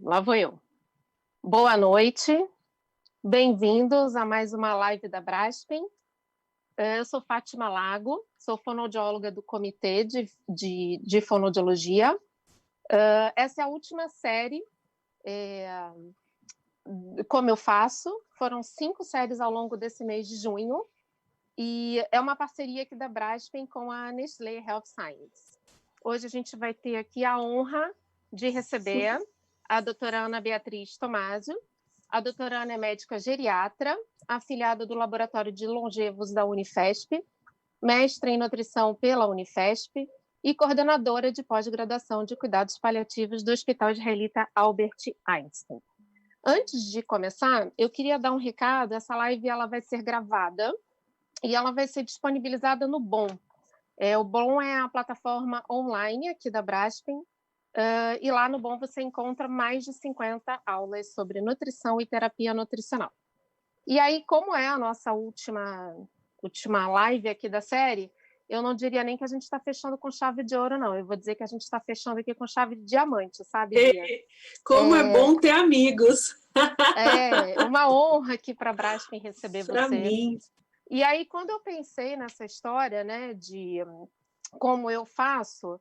Lá vou eu. Boa noite, bem-vindos a mais uma live da Braskem. Eu sou Fátima Lago, sou fonoaudióloga do Comitê de Fonoaudiologia. Essa é a última série, como eu faço, foram 5 séries ao longo desse mês de junho, e é uma parceria aqui da Braskem com a Nestlé Health Science. Hoje a gente vai ter aqui a honra de receber a doutora Ana Beatriz Tomásio. A doutora Ana é médica geriatra, afiliada do Laboratório de Longevos da Unifesp, mestre em nutrição pela Unifesp e coordenadora de pós-graduação de cuidados paliativos do Hospital Israelita Albert Einstein. Antes de começar, eu queria dar um recado. Essa live ela vai ser gravada e ela vai ser disponibilizada no BOM. O BOM é a plataforma online aqui da Braskem, e lá no BOM você encontra mais de 50 aulas sobre nutrição e terapia nutricional. E aí, como é a nossa última live aqui da série, eu não diria nem que a gente está fechando com chave de ouro, não. Eu vou dizer que a gente está fechando aqui com chave de diamante, sabe, Bia? Como é bom ter amigos. É uma honra aqui para a Braskem receber pra você. Mim. E aí, quando eu pensei nessa história, né, de como eu faço,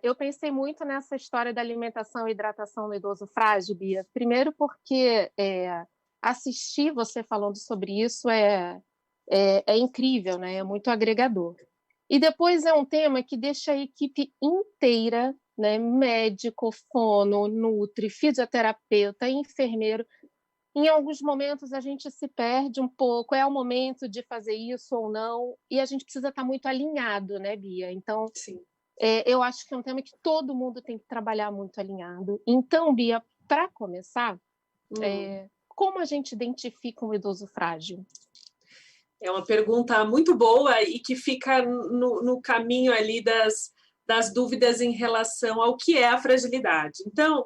eu pensei muito nessa história da alimentação e hidratação no idoso frágil, Bia. Primeiro porque assistir você falando sobre isso é incrível, né? É muito agregador. E depois é um tema que deixa a equipe inteira, né? Médico, fono, nutri, fisioterapeuta, enfermeiro. Em alguns momentos a gente se perde um pouco, é o momento de fazer isso ou não, e a gente precisa estar muito alinhado, né, Bia? Então, Sim. Eu acho que é um tema que todo mundo tem que trabalhar muito alinhado. Então, Bia, para começar, como a gente identifica um idoso frágil? É uma pergunta muito boa e que fica no caminho ali das dúvidas em relação ao que é a fragilidade. Então,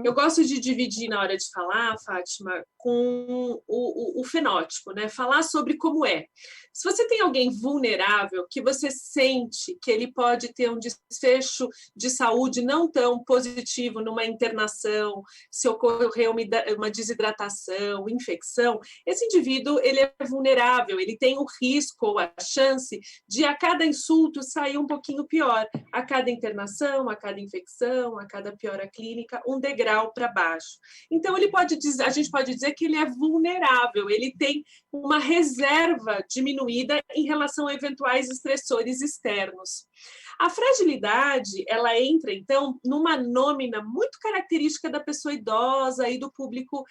eu gosto de dividir na hora de falar, Fátima, com o fenótipo, né? Falar sobre como é. Se você tem alguém vulnerável, que você sente que ele pode ter um desfecho de saúde não tão positivo numa internação, se ocorrer uma desidratação, infecção, esse indivíduo ele é vulnerável, ele tem o risco ou a chance de a cada insulto sair um pouquinho pior, a cada internação, a cada infecção, a cada piora clínica, um degrau para baixo. Então, a gente pode dizer que ele é vulnerável, ele tem uma reserva diminuída em relação a eventuais estressores externos. A fragilidade, ela entra, então, numa nômina muito característica da pessoa idosa e do público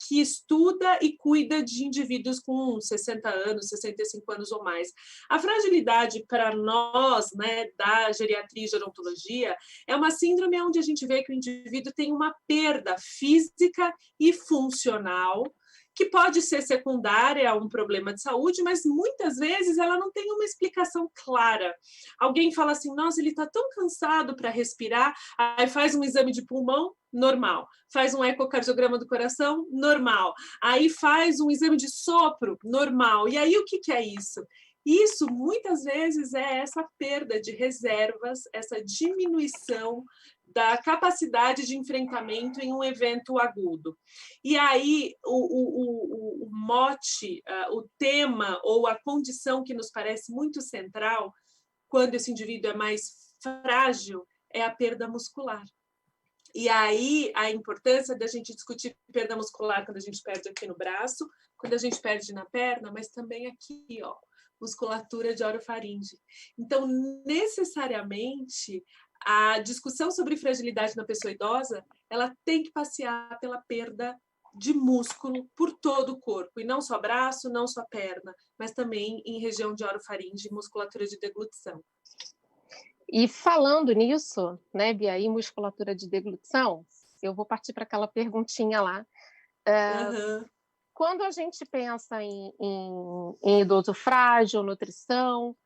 que estuda e cuida de indivíduos com 60 anos, 65 anos ou mais. A fragilidade, para nós, né, da geriatria e gerontologia, é uma síndrome onde a gente vê que o indivíduo tem uma perda física e funcional, que pode ser secundária a um problema de saúde, mas muitas vezes ela não tem uma explicação clara. Alguém fala assim, nossa, ele está tão cansado para respirar, aí faz um exame de pulmão, normal. Faz um ecocardiograma do coração, normal. Aí faz um exame de sopro, normal. E aí o que é isso? Isso, muitas vezes, é essa perda de reservas, essa diminuição da capacidade de enfrentamento em um evento agudo. E aí, o mote, o tema ou a condição que nos parece muito central, quando esse indivíduo é mais frágil, é a perda muscular. E aí, a importância da gente discutir perda muscular quando a gente perde aqui no braço, quando a gente perde na perna, mas também aqui, ó, musculatura de orofaringe. Então, necessariamente, a discussão sobre fragilidade na pessoa idosa, ela tem que passear pela perda de músculo por todo o corpo, e não só braço, não só perna, mas também em região de orofaringe e musculatura de deglutição. E falando nisso, né, Bia, e musculatura de deglutição, eu vou partir para aquela perguntinha lá. Quando a gente pensa em idoso frágil, nutrição,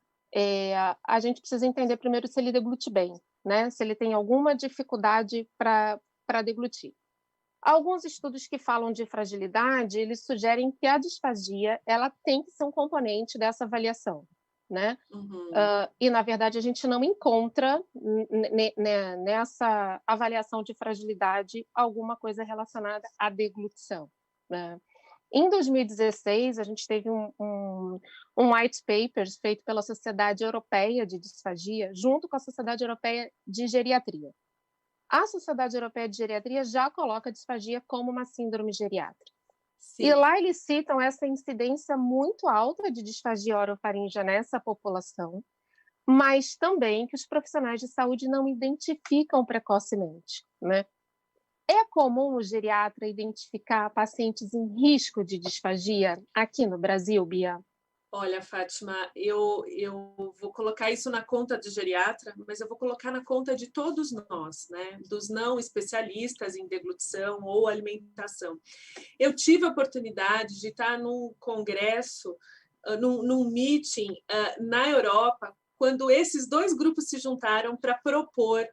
a gente precisa entender primeiro se ele deglute bem, né? Se ele tem alguma dificuldade para deglutir. Alguns estudos que falam de fragilidade, eles sugerem que a disfagia ela tem que ser um componente dessa avaliação. né? E, na verdade, a gente não encontra nessa avaliação de fragilidade alguma coisa relacionada à deglutição, né? Em 2016, a gente teve um white paper feito pela Sociedade Europeia de Disfagia, junto com a Sociedade Europeia de Geriatria. A Sociedade Europeia de Geriatria já coloca a disfagia como uma síndrome geriátrica. Sim. E lá eles citam essa incidência muito alta de disfagia orofaríngea nessa população, mas também que os profissionais de saúde não identificam precocemente, né? É comum o geriatra identificar pacientes em risco de disfagia aqui no Brasil, Bia? Olha, Fátima, eu vou colocar isso na conta do geriatra, mas eu vou colocar na conta de todos nós, né? Dos não especialistas em deglutição ou alimentação. Eu tive a oportunidade de estar num congresso, num meeting na Europa, quando esses dois grupos se juntaram para propor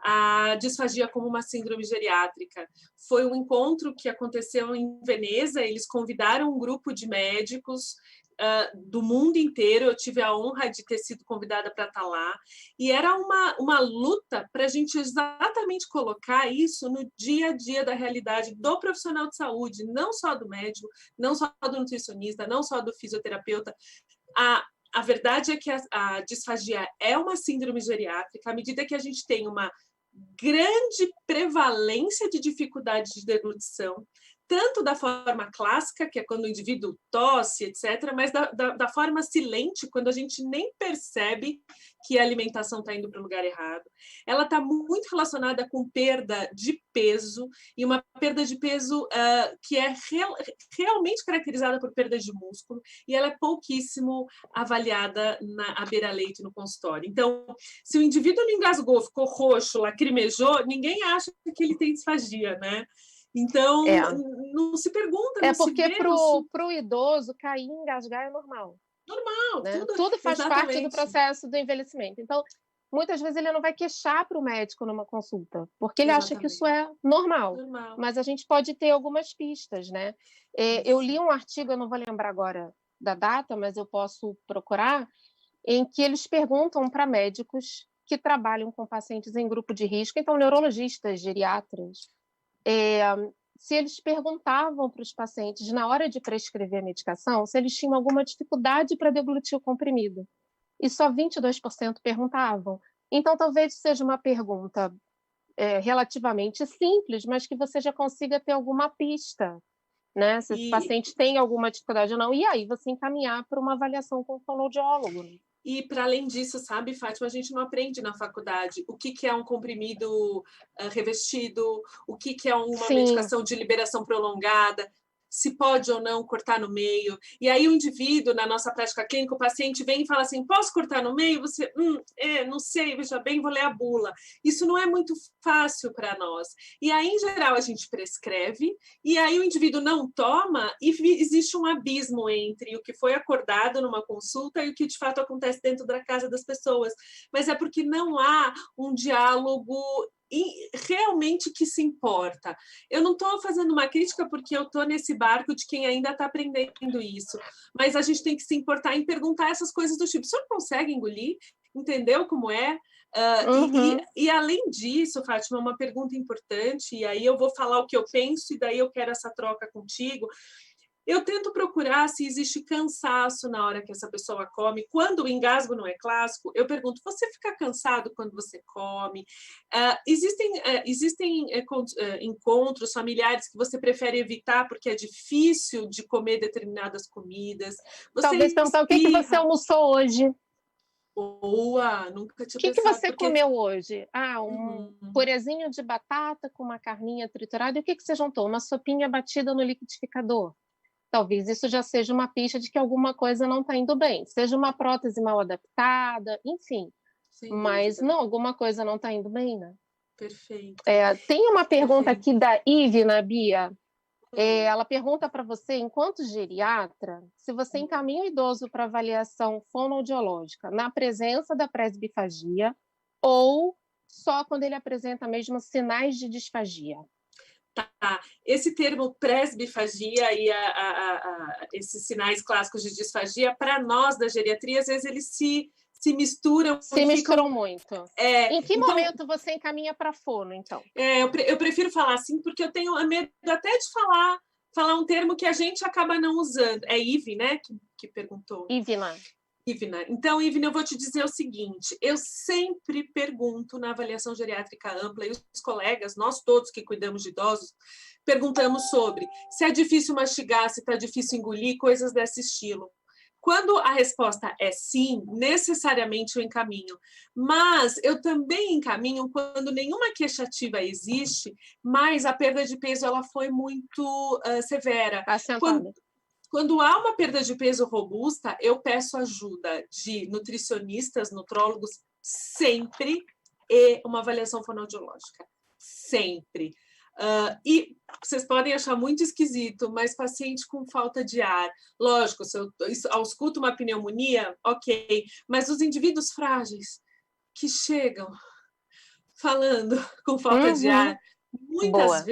a disfagia como uma síndrome geriátrica. Foi um encontro que aconteceu em Veneza, eles convidaram um grupo de médicos do mundo inteiro, eu tive a honra de ter sido convidada para estar lá, e era uma luta para a gente exatamente colocar isso no dia a dia da realidade do profissional de saúde, não só do médico, não só do nutricionista, não só do fisioterapeuta. A verdade é que a disfagia é uma síndrome geriátrica, à medida que a gente tem uma grande prevalência de dificuldade de deglutição, tanto da forma clássica, que é quando o indivíduo tosse, etc., mas da forma silente, quando a gente nem percebe que a alimentação está indo para o lugar errado. Ela está muito relacionada com perda de peso, e uma perda de peso que é realmente caracterizada por perda de músculo, e ela é pouquíssimo avaliada à beira-leito no consultório. Então, se o indivíduo não engasgou, ficou roxo, lacrimejou, ninguém acha que ele tem disfagia, né? Então, não se pergunta, não porque se vê... para o idoso, cair e engasgar é normal. Normal, né? Tudo faz parte do processo do envelhecimento. Então, muitas vezes ele não vai queixar para o médico numa consulta, porque ele acha que isso é normal. Mas a gente pode ter algumas pistas, né? Eu li um artigo, eu não vou lembrar agora da data, mas eu posso procurar, em que eles perguntam para médicos que trabalham com pacientes em grupo de risco, então neurologistas, geriatras, se eles perguntavam para os pacientes, na hora de prescrever a medicação, se eles tinham alguma dificuldade para deglutir o comprimido. E só 22% perguntavam. Então, talvez seja uma pergunta relativamente simples, mas que você já consiga ter alguma pista, né? Se esse paciente tem alguma dificuldade ou não. E aí você encaminhar para uma avaliação com o fonoaudiólogo. E, para além disso, sabe, Fátima, a gente não aprende na faculdade o que é um comprimido revestido, o que é uma medicação de liberação prolongada, se pode ou não cortar no meio. E aí o indivíduo, na nossa prática clínica, o paciente vem e fala assim, posso cortar no meio? Você, não sei, veja bem, vou ler a bula. Isso não é muito fácil para nós. E aí, em geral, a gente prescreve, e aí o indivíduo não toma, e existe um abismo entre o que foi acordado numa consulta e o que de fato acontece dentro da casa das pessoas. Mas é porque não há um diálogo realmente que se importa. Eu não estou fazendo uma crítica porque eu estou nesse barco de quem ainda está aprendendo isso, mas a gente tem que se importar em perguntar essas coisas do tipo, o senhor consegue engolir? Entendeu como é? E além disso, Fátima, uma pergunta importante, e aí eu vou falar o que eu penso e daí eu quero essa troca contigo. Eu tento procurar se existe cansaço na hora que essa pessoa come. Quando o engasgo não é clássico, eu pergunto, você fica cansado quando você come? Existem encontros familiares que você prefere evitar porque é difícil de comer determinadas comidas? Talvez perguntar o que você almoçou hoje. Boa, nunca tinha pensado. O que você comeu hoje? Um purezinho de batata com uma carninha triturada. E o que você jantou? Uma sopinha batida no liquidificador. Talvez isso já seja uma pista de que alguma coisa não está indo bem. Seja uma prótese mal adaptada, enfim. Mas não, alguma coisa não está indo bem, né? Perfeito. Tem uma pergunta aqui da Ivna, Bia. Ela pergunta para você, enquanto geriatra, se você encaminha o idoso para avaliação fonoaudiológica na presença da presbifagia ou só quando ele apresenta mesmo sinais de disfagia. Tá. Esse termo presbifagia e esses sinais clássicos de disfagia, para nós da geriatria, às vezes eles se misturam. Se misturam muito. Em que então, momento você encaminha para fono, então? Eu prefiro falar assim, porque eu tenho medo até de falar um termo que a gente acaba não usando. É Ive, né, que perguntou? Ivna. Então, Ivna, eu vou te dizer o seguinte, eu sempre pergunto na avaliação geriátrica ampla, e os colegas, nós todos que cuidamos de idosos, perguntamos sobre se é difícil mastigar, se está difícil engolir, coisas desse estilo. Quando a resposta é sim, necessariamente eu encaminho. Mas eu também encaminho quando nenhuma queixa ativa existe, mas a perda de peso ela foi muito severa. Quando há uma perda de peso robusta, eu peço ajuda de nutricionistas, nutrólogos, sempre, e uma avaliação fonoaudiológica. Sempre. E vocês podem achar muito esquisito, mas paciente com falta de ar, lógico, se eu ausculto uma pneumonia, ok, mas os indivíduos frágeis que chegam falando com falta de ar, muitas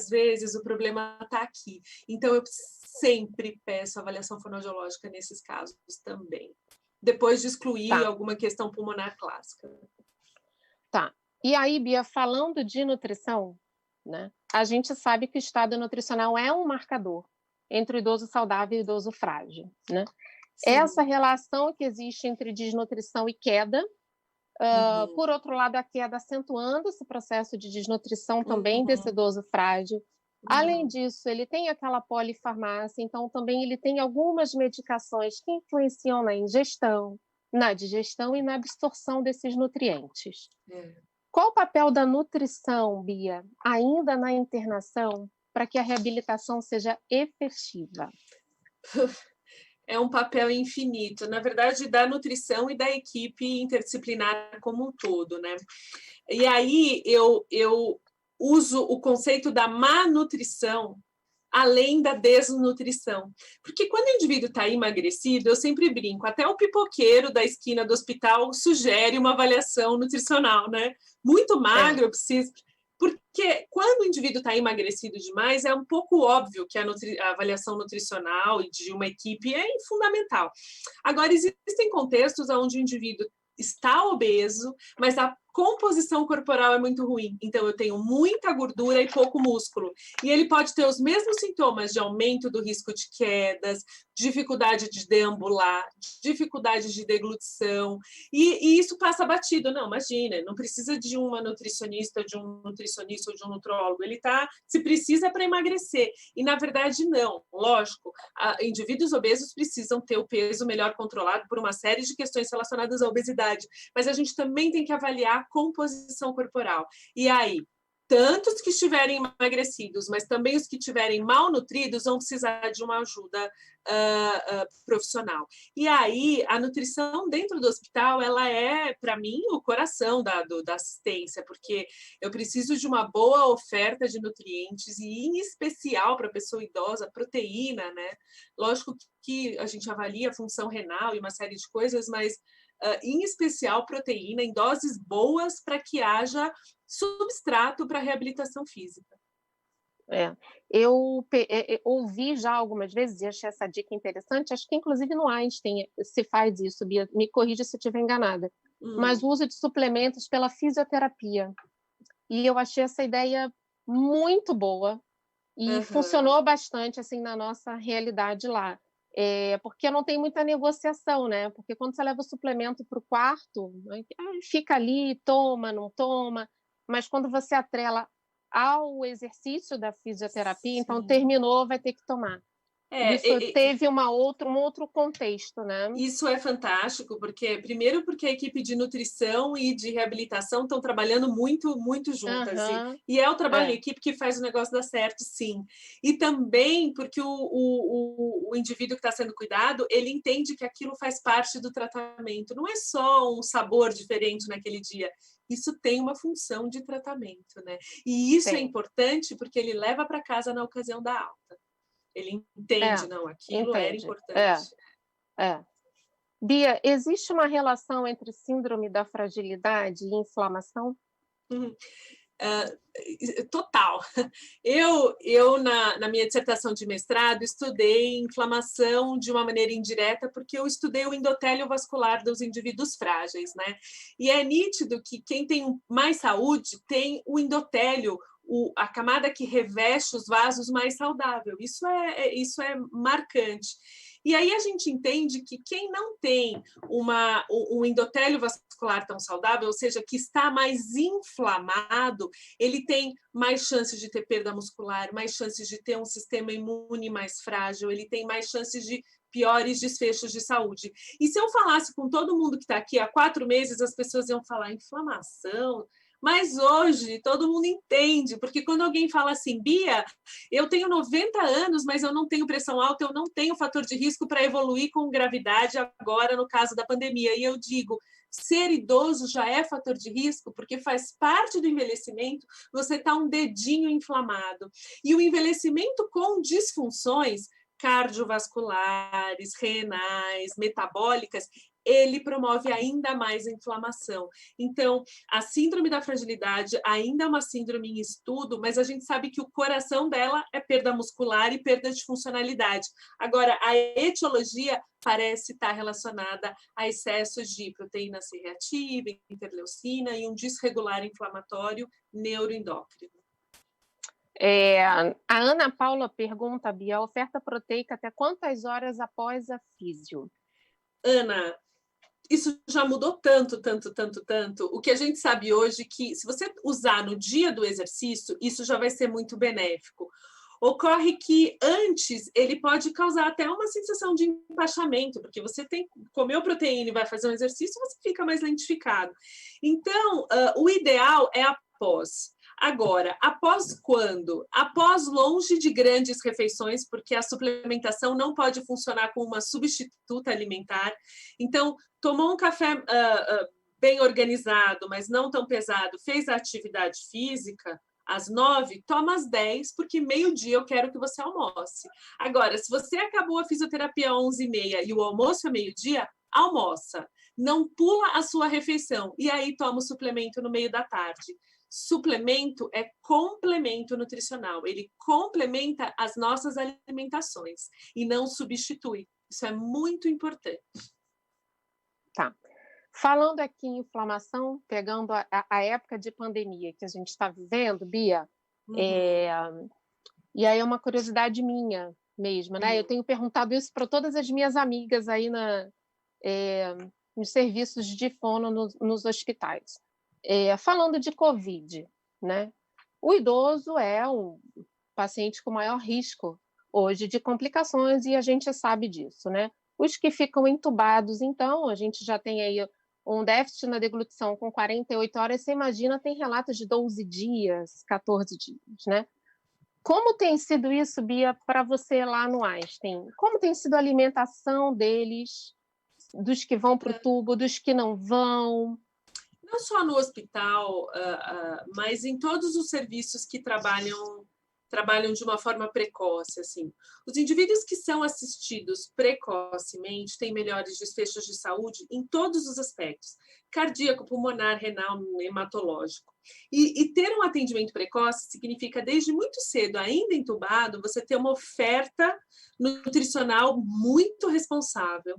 vezes o problema está aqui. Então, eu sempre peço avaliação fonoaudiológica nesses casos também, depois de excluir alguma questão pulmonar clássica. Tá. E aí, Bia, falando de nutrição, né, a gente sabe que o estado nutricional é um marcador entre o idoso saudável e o idoso frágil, né? Essa relação que existe entre desnutrição e queda, por outro lado, a queda acentuando esse processo de desnutrição também desse idoso frágil. Além disso, ele tem aquela polifarmácia, então também ele tem algumas medicações que influenciam na ingestão, na digestão e na absorção desses nutrientes. Qual o papel da nutrição, Bia, ainda na internação, para que a reabilitação seja efetiva? É um papel infinito, na verdade, da nutrição e da equipe interdisciplinar como um todo, né? E aí eu uso o conceito da má nutrição além da desnutrição. Porque quando o indivíduo está emagrecido, eu sempre brinco, até o pipoqueiro da esquina do hospital sugere uma avaliação nutricional, né? Muito magro, eu preciso... Porque quando o indivíduo está emagrecido demais, é um pouco óbvio que a avaliação nutricional e de uma equipe é fundamental. Agora, existem contextos onde o indivíduo está obeso, mas a composição corporal é muito ruim. Então, eu tenho muita gordura e pouco músculo. E ele pode ter os mesmos sintomas de aumento do risco de quedas, dificuldade de deambular, dificuldade de deglutição. E isso passa batido. Não, imagina, não precisa de uma nutricionista, de um nutricionista ou de um nutrólogo. Ele se precisa para emagrecer. E, na verdade, não. Lógico, indivíduos obesos precisam ter o peso melhor controlado por uma série de questões relacionadas à obesidade. Mas a gente também tem que avaliar a composição corporal. E aí, tanto os que estiverem emagrecidos, mas também os que estiverem mal nutridos vão precisar de uma ajuda profissional. E aí, a nutrição dentro do hospital, ela é, para mim, o coração da assistência, porque eu preciso de uma boa oferta de nutrientes e, em especial, para a pessoa idosa, proteína, né? Lógico que a gente avalia a função renal e uma série de coisas, mas em especial proteína em doses boas para que haja substrato para a reabilitação física. Eu ouvi já algumas vezes e achei essa dica interessante, acho que inclusive no Einstein se faz isso, Bia, me corrija se eu estiver enganada, mas o uso de suplementos pela fisioterapia. E eu achei essa ideia muito boa e funcionou bastante assim na nossa realidade lá. Porque não tem muita negociação, né? Porque quando você leva o suplemento para o quarto, fica ali, toma, não toma, mas quando você atrela ao exercício da fisioterapia, então terminou, vai ter que tomar. Isso teve um outro contexto, né? Isso é fantástico, primeiro porque a equipe de nutrição e de reabilitação estão trabalhando muito, muito juntas. E é o trabalho em equipe que faz o negócio dar certo, sim. E também porque o indivíduo que está sendo cuidado, ele entende que aquilo faz parte do tratamento. Não é só um sabor diferente naquele dia. Isso tem uma função de tratamento, né? E isso é importante porque ele leva para casa na ocasião da alta. Ele entende, não, aquilo era importante. Bia, existe uma relação entre síndrome da fragilidade e inflamação? total. Eu na minha dissertação de mestrado, estudei inflamação de uma maneira indireta, porque eu estudei o endotélio vascular dos indivíduos frágeis, né? E é nítido que quem tem mais saúde tem o endotélio, a camada que reveste os vasos mais saudável. Isso é marcante. E aí a gente entende que quem não tem um endotélio vascular tão saudável, ou seja, que está mais inflamado, ele tem mais chances de ter perda muscular, mais chances de ter um sistema imune mais frágil, ele tem mais chances de piores desfechos de saúde. E se eu falasse com todo mundo que está aqui há 4 meses, as pessoas iam falar inflamação. Mas hoje todo mundo entende, porque quando alguém fala assim, Bia, eu tenho 90 anos, mas eu não tenho pressão alta, eu não tenho fator de risco para evoluir com gravidade agora no caso da pandemia. E eu digo, ser idoso já é fator de risco, porque faz parte do envelhecimento, você está um dedinho inflamado. E o envelhecimento com disfunções cardiovasculares, renais, metabólicas, ele promove ainda mais a inflamação. Então, a síndrome da fragilidade ainda é uma síndrome em estudo, mas a gente sabe que o coração dela é perda muscular e perda de funcionalidade. Agora, a etiologia parece estar relacionada a excessos de proteína C reativa, interleucina e um desregular inflamatório neuroendócrino. A Ana Paula pergunta, Bia, a oferta proteica até quantas horas após a físio? Ana, isso já mudou tanto. O que a gente sabe hoje é que se você usar no dia do exercício, isso já vai ser muito benéfico. Ocorre que antes ele pode causar até uma sensação de empachamento, porque você comeu proteína e vai fazer um exercício, você fica mais lentificado. Então, o ideal é após. Agora, após quando? Após longe de grandes refeições, porque a suplementação não pode funcionar como uma substituta alimentar. Então, tomou um café bem organizado, mas não tão pesado, fez a atividade física, às 9, toma às 10, porque meio-dia eu quero que você almoce. Agora, se você acabou a fisioterapia às 11h30 e o almoço é meio-dia, almoça. Não pula a sua refeição. E aí toma o suplemento no meio da tarde. Suplemento é complemento nutricional. Ele complementa as nossas alimentações e não substitui. Isso é muito importante. Tá. Falando aqui em inflamação, pegando a época de pandemia que a gente está vivendo, Bia, e aí é uma curiosidade minha mesmo, né? Eu tenho perguntado isso para todas as minhas amigas aí nos serviços de fono nos hospitais. Falando de Covid, né? O idoso é um paciente com maior risco hoje de complicações e a gente sabe disso, né? Os que ficam entubados, então, a gente já tem aí um déficit na deglutição com 48 horas, você imagina, tem relatos de 12 dias, 14 dias, né? Como tem sido isso, Bia, para você lá no Einstein? Como tem sido a alimentação deles, dos que vão para o tubo, dos que não vão? Não só no hospital, mas em todos os serviços que trabalham de uma forma precoce, assim. Os indivíduos que são assistidos precocemente têm melhores desfechos de saúde em todos os aspectos, cardíaco, pulmonar, renal, hematológico. E ter um atendimento precoce significa, desde muito cedo, ainda entubado, você ter uma oferta nutricional muito responsável,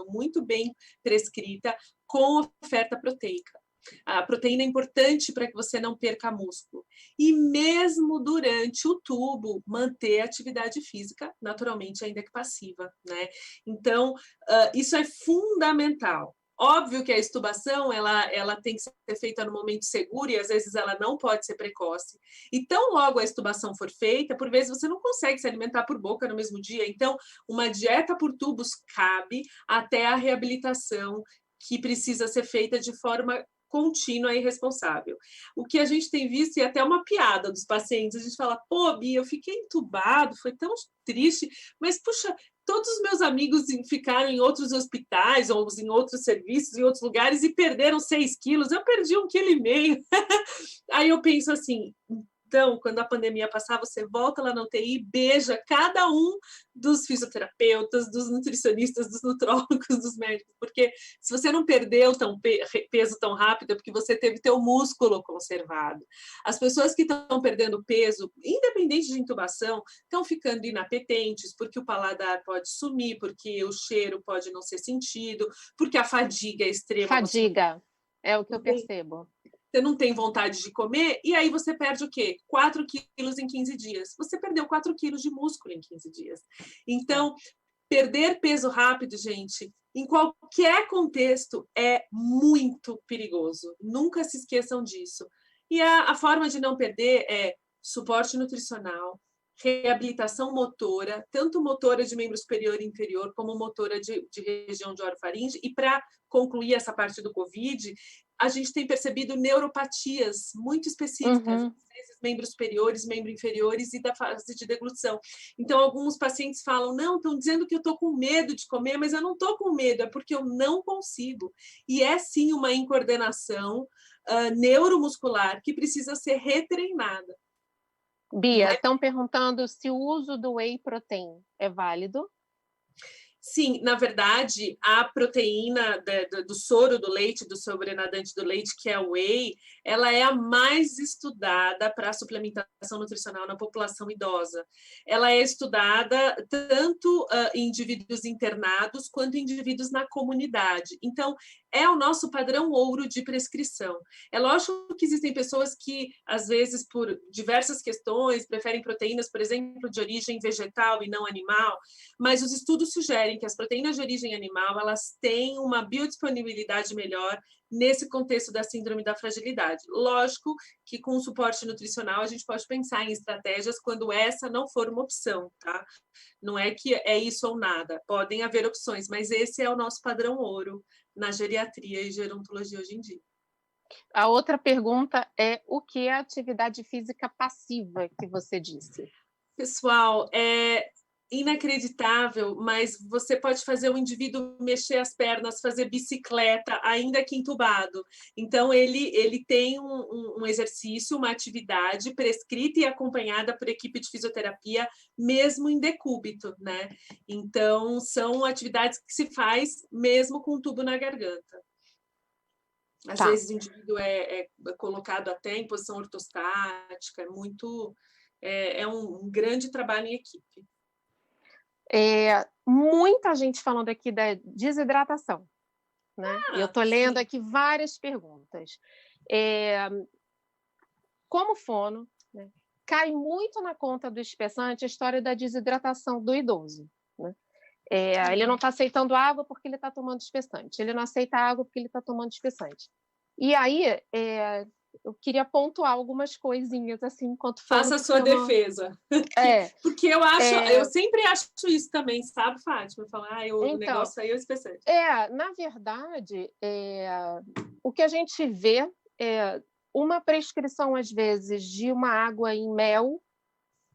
muito bem prescrita, com oferta proteica. A proteína é importante para que você não perca músculo. E mesmo durante o tubo, manter a atividade física, naturalmente, ainda que passiva, né? Então, isso é fundamental. Óbvio que a extubação ela tem que ser feita no momento seguro e às vezes ela não pode ser precoce. E tão logo a extubação for feita, por vezes você não consegue se alimentar por boca no mesmo dia. Então, uma dieta por tubos cabe até a reabilitação, que precisa ser feita de forma contínua e responsável. O que a gente tem visto, e até uma piada dos pacientes, a gente fala, pô, Bia, eu fiquei entubado, foi tão triste, mas, puxa, todos os meus amigos ficaram em outros hospitais, ou em outros serviços, em outros lugares, e perderam 6 quilos, eu perdi 1,5 kg. Aí eu penso assim, Então, quando a pandemia passar, você volta lá na UTI e beija cada um dos fisioterapeutas, dos nutricionistas, dos nutrólogos, dos médicos, porque se você não perdeu peso tão rápido, é porque você teve teu músculo conservado. As pessoas que estão perdendo peso, independente de intubação, estão ficando inapetentes, porque o paladar pode sumir, porque o cheiro pode não ser sentido, porque a fadiga é extrema. Fadiga, é o que eu percebo. Você não tem vontade de comer, e aí você perde o quê? 4 quilos em 15 dias. Você perdeu 4 quilos de músculo em 15 dias. Então, perder peso rápido, gente, em qualquer contexto, é muito perigoso. Nunca se esqueçam disso. E a forma de não perder é suporte nutricional, reabilitação motora, tanto motora de membro superior e inferior, como motora de região de orofaringe. E para concluir essa parte do COVID, a gente tem percebido neuropatias muito específicas, às vezes membros superiores, membros inferiores e da fase de deglutição. Então, alguns pacientes falam, não, estão dizendo que eu estou com medo de comer, mas eu não estou com medo, é porque eu não consigo. E é, sim, uma incoordenação neuromuscular que precisa ser retreinada. Bia, estão perguntando se o uso do whey protein é válido? Sim, na verdade, a proteína do soro do leite, do sobrenadante do leite, que é o whey, ela é a mais estudada para a suplementação nutricional na população idosa. Ela é estudada tanto em indivíduos internados quanto em indivíduos na comunidade. Então, é o nosso padrão ouro de prescrição. É lógico que existem pessoas que, às vezes, por diversas questões, preferem proteínas, por exemplo, de origem vegetal e não animal, mas os estudos sugerem que as proteínas de origem animal elas têm uma biodisponibilidade melhor nesse contexto da síndrome da fragilidade. Lógico que com o suporte nutricional a gente pode pensar em estratégias quando essa não for uma opção, tá? Não é que é isso ou nada, podem haver opções, mas esse é o nosso padrão ouro na geriatria e gerontologia hoje em dia. A outra pergunta é o que é a atividade física passiva que você disse? Pessoal, é inacreditável, mas você pode fazer o indivíduo mexer as pernas, fazer bicicleta, ainda que entubado. Então, ele tem um exercício, uma atividade prescrita e acompanhada por equipe de fisioterapia, mesmo em decúbito, né? Então, são atividades que se faz mesmo com tubo na garganta. Às vezes o indivíduo é colocado até em posição ortostática, é um grande trabalho em equipe. Muita gente falando aqui da desidratação, né? Eu estou lendo aqui várias perguntas. Como fono, né, cai muito na conta do espessante a história da desidratação do idoso, né? Ele não está aceitando água porque ele está tomando espessante, ele não aceita água porque ele está tomando espessante. E aí, eu queria pontuar algumas coisinhas assim, enquanto faça a sua defesa. Porque eu sempre acho isso também, sabe, Fátima? Falar, o negócio aí é o espessante. Na verdade, o que a gente vê é uma prescrição, às vezes, de uma água em mel,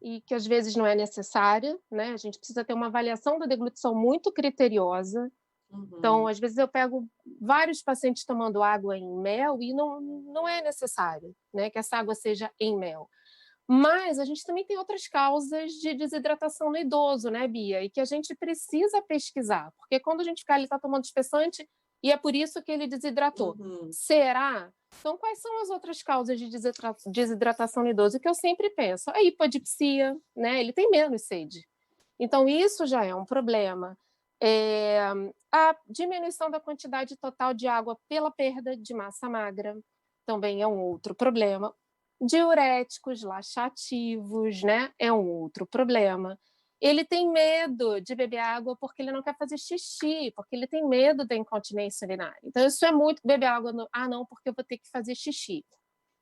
e que às vezes não é necessária, né? A gente precisa ter uma avaliação da deglutição muito criteriosa. Então, às vezes eu pego vários pacientes tomando água em mel e não é necessário, né, que essa água seja em mel. Mas a gente também tem outras causas de desidratação no idoso, né, Bia? E que a gente precisa pesquisar, porque quando a gente ficar, ele está tomando espessante e é por isso que ele desidratou. Será? Então, quais são as outras causas de desidratação no idoso? Que eu sempre penso, a hipodipsia, né? Ele tem menos sede. Então, isso já é um problema. A diminuição da quantidade total de água pela perda de massa magra também é um outro problema. Diuréticos laxativos, né? É um outro problema. Ele tem medo de beber água porque ele não quer fazer xixi, porque ele tem medo da incontinência urinária. Então, isso é muito beber água. Não, porque eu vou ter que fazer xixi.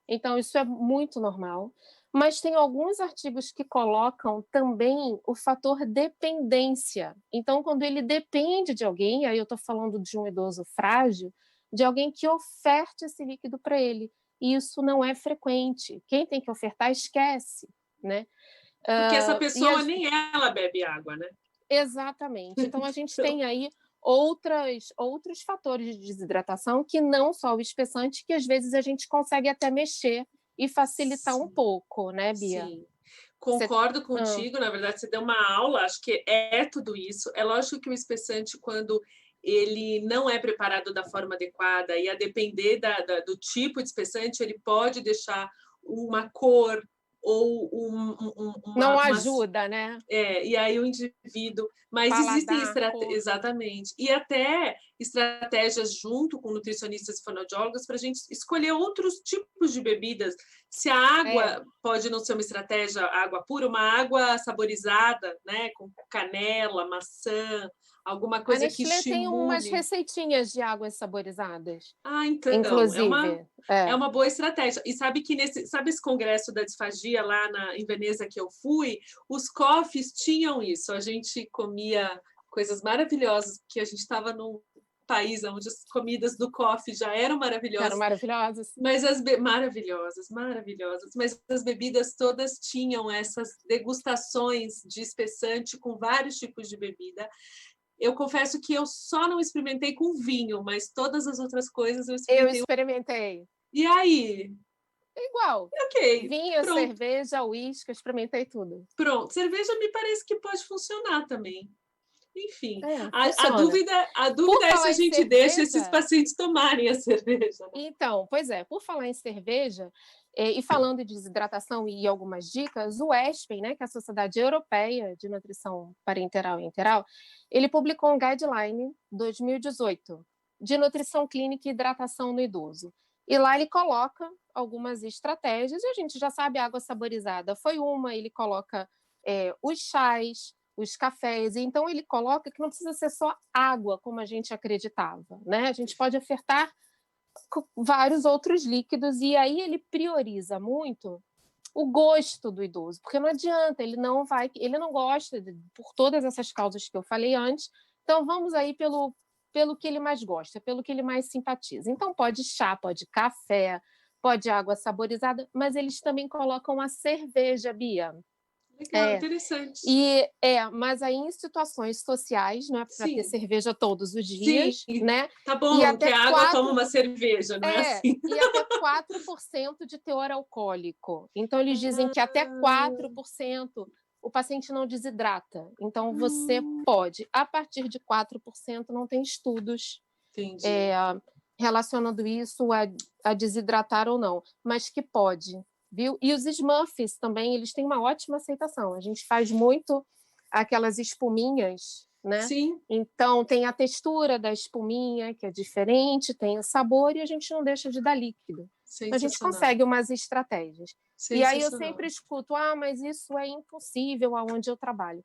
Então, isso é muito normal. Mas tem alguns artigos que colocam também o fator dependência. Então, quando ele depende de alguém, aí eu estou falando de um idoso frágil, de alguém que oferte esse líquido para ele. E isso não é frequente. Quem tem que ofertar, esquece, né? Porque essa pessoa nem ela bebe água, né? Exatamente. Então, a gente tem aí outros fatores de desidratação que não só o espessante, que às vezes a gente consegue até mexer e facilitar um pouco, né, Bia? Sim. Concordo contigo, na verdade, você deu uma aula, acho que é tudo isso. É lógico que o espessante, quando ele não é preparado da forma adequada, e a depender do tipo de espessante, ele pode deixar uma cor ou não ajuda, né? E aí o indivíduo... Mas existem exatamente. E até estratégias junto com nutricionistas e fonoaudiólogos para a gente escolher outros tipos de bebidas. Se a água pode não ser uma estratégia, água pura, uma água saborizada, né, com canela, maçã, alguma coisa que estimule. A Nestlé tem umas receitinhas de águas saborizadas. Então, inclusive. É uma boa estratégia. E sabe que sabe esse congresso da disfagia lá em Veneza que eu fui? Os coffees tinham isso. A gente comia coisas maravilhosas, porque a gente estava num país onde as comidas do coffee já eram maravilhosas. Eram maravilhosas. Mas maravilhosas. Mas as bebidas todas tinham essas degustações de espessante com vários tipos de bebida. Eu confesso que eu só não experimentei com vinho, mas todas as outras coisas eu experimentei. Eu experimentei. E aí? Igual. Ok. Vinho, cerveja, uísque, eu experimentei tudo. Pronto. Cerveja me parece que pode funcionar também. Enfim, a dúvida é se a gente deixa esses pacientes tomarem a cerveja. Né? Então, pois é, por falar em cerveja, e falando de desidratação e algumas dicas, o ESPEN, né, que é a Sociedade Europeia de Nutrição Parenteral e Enteral, ele publicou um guideline 2018 de nutrição clínica e hidratação no idoso. E lá ele coloca algumas estratégias, e a gente já sabe, a água saborizada foi uma, ele coloca os chás, os cafés, então ele coloca que não precisa ser só água, como a gente acreditava, né? A gente pode ofertar vários outros líquidos, e aí ele prioriza muito o gosto do idoso, porque não adianta, ele não gosta por todas essas causas que eu falei antes, então vamos aí pelo que ele mais gosta, pelo que ele mais simpatiza. Então pode chá, pode café, pode água saborizada, mas eles também colocam a cerveja, Bia. Legal, interessante. Mas aí em situações sociais, não é para ter cerveja todos os dias,Sim. né? Tá bom, e até que a água toma uma cerveja, não é assim? E até 4% de teor alcoólico. Então, eles dizem que até 4% o paciente não desidrata. Então, você pode, a partir de 4%, não tem estudos relacionando isso a desidratar ou não, mas que pode. Viu? E os Smurfs também, eles têm uma ótima aceitação. A gente faz muito aquelas espuminhas, né? Sim. Então, tem a textura da espuminha, que é diferente, tem o sabor, e a gente não deixa de dar líquido. A gente consegue umas estratégias. E aí eu sempre escuto, mas isso é impossível aonde eu trabalho.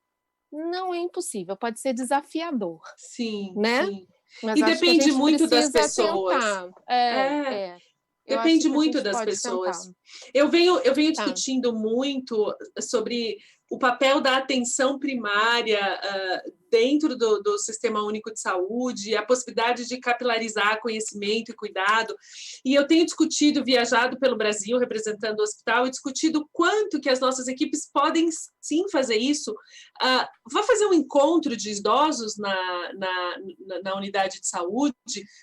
Não é impossível, pode ser desafiador. Sim, né? sim. Mas e depende muito das pessoas. Depende muito das pessoas. Eu venho discutindo muito sobre o papel da atenção primária dentro do Sistema Único de Saúde, a possibilidade de capilarizar conhecimento e cuidado. E eu tenho discutido, viajado pelo Brasil, representando o hospital, e discutido quanto que as nossas equipes podem sim fazer isso. Vá fazer um encontro de idosos na unidade de saúde,